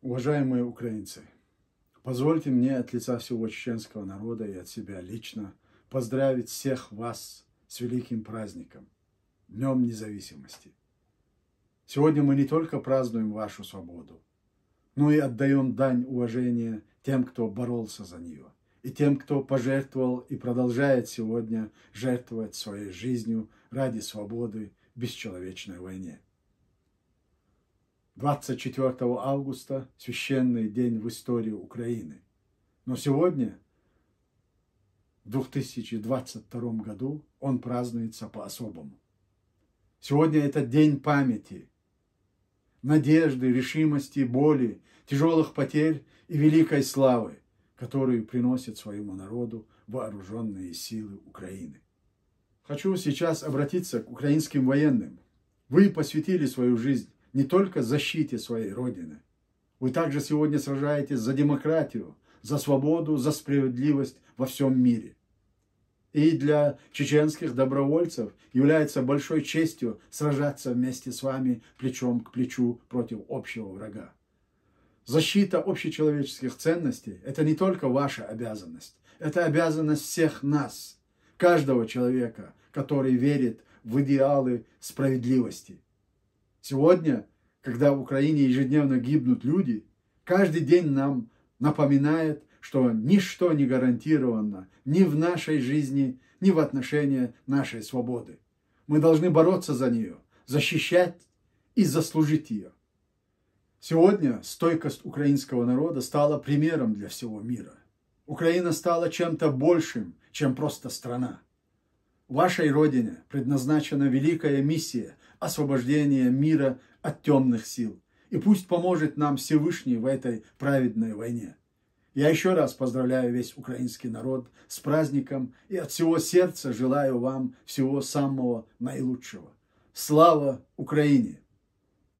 Уважаемые украинцы, позвольте мне от лица всего чеченского народа и от себя лично поздравить всех вас с великим праздником, Днем Независимости. Сегодня мы не только празднуем вашу свободу, но и отдаем дань уважения тем, кто боролся за нее, и тем, кто пожертвовал и продолжает сегодня жертвовать своей жизнью ради свободы в бесчеловечной войне. 24 августа – священный день в истории Украины. Но сегодня, в 2022 году, он празднуется по-особому. Сегодня это день памяти, надежды, решимости, боли, тяжелых потерь и великой славы, которую приносят своему народу вооруженные силы Украины. Хочу сейчас обратиться к украинским военным. Вы посвятили свою жизнь не только защите своей Родины. Вы также сегодня сражаетесь за демократию, за свободу, за справедливость во всем мире. И для чеченских добровольцев является большой честью сражаться вместе с вами плечом к плечу против общего врага. Защита общечеловеческих ценностей – это не только ваша обязанность, это обязанность всех нас, каждого человека, который верит в идеалы справедливости. Сегодня, когда в Украине ежедневно гибнут люди, каждый день нам напоминает, что ничто не гарантировано ни в нашей жизни, ни в отношении нашей свободы. Мы должны бороться за нее, защищать и заслужить ее. Сегодня стойкость украинского народа стала примером для всего мира. Украина стала чем-то большим, чем просто страна. Вашей Родине предназначена великая миссия освобождения мира от темных сил. И пусть поможет нам Всевышний в этой праведной войне. Я еще раз поздравляю весь украинский народ с праздником и от всего сердца желаю вам всего самого наилучшего. Слава Украине!